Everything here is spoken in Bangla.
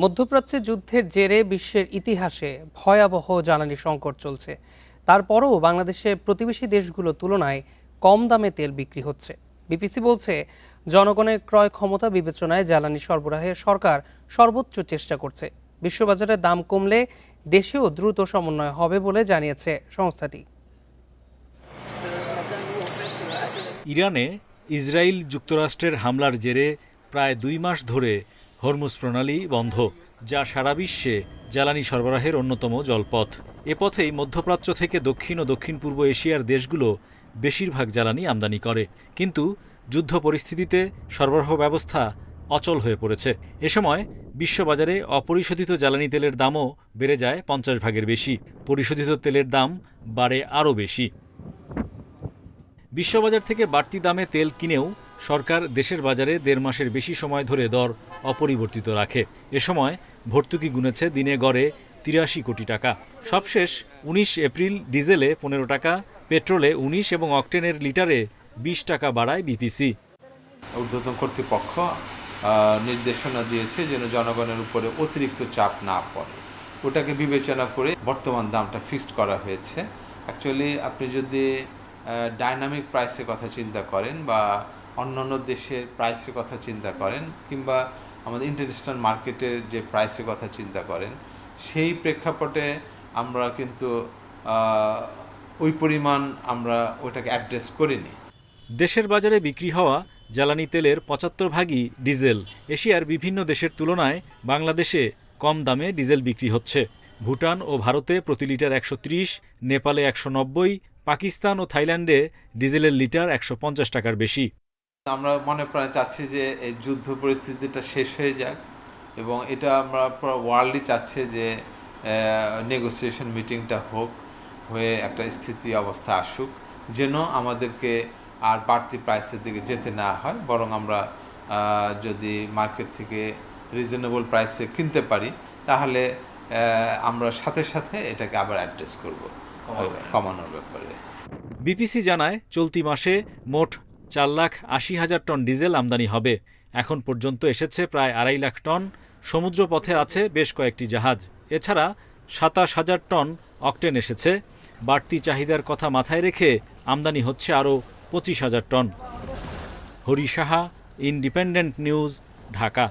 মধ্যপ্রাচ্যে যুদ্ধের জেরে বিশ্বের ইতিহাসে ভয়াবহ জ্বালানি সংকট চলছে। তারপরও বাংলাদেশে প্রতিবেশী দেশগুলোর তুলনায় কম দামে তেল বিক্রি হচ্ছে। বিপিসি বলছে, জনগণের ক্রয় ক্ষমতা বিবেচনায় জ্বালানি সরবরাহে সরকার সর্বোচ্চ চেষ্টা করছে। বিশ্ববাজারে দাম কমলে দেশেও দ্রুত সমন্বয় হবে বলে জানিয়েছে সংস্থাটি। ইরানে ইসরায়েল যুক্তরাষ্ট্রের হামলার জেরে প্রায় 2 মাস ধরে হরমুজ প্রণালী বন্ধ, যা সারা বিশ্বে জ্বালানি সরবরাহের অন্যতম জলপথ। এ পথেই মধ্যপ্রাচ্য থেকে দক্ষিণ ও দক্ষিণ পূর্ব এশিয়ার দেশগুলো বেশিরভাগ জ্বালানি আমদানি করে। কিন্তু যুদ্ধ পরিস্থিতিতে সরবরাহ ব্যবস্থা অচল হয়ে পড়েছে। এ সময় বিশ্ববাজারে অপরিশোধিত জ্বালানি তেলের দামও বেড়ে যায় 50 ভাগের বেশি। পরিশোধিত তেলের দাম বাড়ে আরও বেশি। বিশ্ববাজার থেকে বাড়তি দামে তেল কিনেও সরকার দেশের বাজারে 1.5 মাসের বেশি সময় ধরে দর অপরিবর্তিত রাখে। এ সময় ভর্তুকি গুনেছে দিনে গড়ে 83 কোটি টাকা। সবশেষ 19 এপ্রিল ডিজেলে 15 টাকা, পেট্রোলে 19 এবং অকটেনের লিটারে 20 টাকা বাড়ায় বিপিসি। ঊর্ধ্বতন কর্তৃপক্ষ নির্দেশনা দিয়েছে যেন জনগণের উপরে অতিরিক্ত চাপ না পড়ে, ওটাকে বিবেচনা করে বর্তমান দামটা ফিক্সড করা হয়েছে। অ্যাকচুয়ালি আপনি যদি ডাইনামিক প্রাইসের কথা চিন্তা করেন বা অন্যান্য দেশের প্রাইসের কথা চিন্তা করেন কিংবা আমাদের ইন্টারন্যাশনাল মার্কেটের যে প্রাইসের কথা চিন্তা করেন, সেই প্রেক্ষাপটে আমরা কিন্তু ওই পরিমাণ আমরা ওটাকে অ্যাড্রেস করিনি। দেশের বাজারে বিক্রি হওয়া জ্বালানি তেলের 75 ভাগই ডিজেল। এশিয়ার বিভিন্ন দেশের তুলনায় বাংলাদেশে কম দামে ডিজেল বিক্রি হচ্ছে। ভুটান ও ভারতে প্রতি লিটার 130, নেপালে 190, পাকিস্তান ও থাইল্যান্ডে ডিজেলের লিটার 150 টাকার বেশি। আমরা মনে প্রাণে চাচ্ছি যে এই যুদ্ধ পরিস্থিতিটা শেষ হয়ে যাক, এবং এটা আমরা পুরো ওয়ার্ল্ডই চাচ্ছে যে নেগোসিয়েশন মিটিংটা হোক, হয়ে একটা স্থিতি অবস্থা আসুক, যেন আমাদেরকে আর বাড়তি প্রাইসের দিকে যেতে না হয়, বরং আমরা যদি মার্কেট থেকে রিজনেবল প্রাইসে কিনতে পারি তাহলে আমরা সাথে সাথে এটাকে আবার অ্যাড্রেস করব কমানোর ব্যাপারে। বিপিসি জানায়, চলতি মাসে মোট 4,80,000 টন ডিজেল আমদানি হবে। এখন পর্যন্ত এসেছে প্রায় 2.5 লাখ টন। সমুদ্রপথে আছে বেশ কয়েকটি জাহাজ। এছাড়া 27,000 টন অকটেন এসেছে। বাড়তি চাহিদার কথা মাথায় রেখে আমদানি হচ্ছে আরও 25,000 টন। Hari Saha, independent news, Dhaka.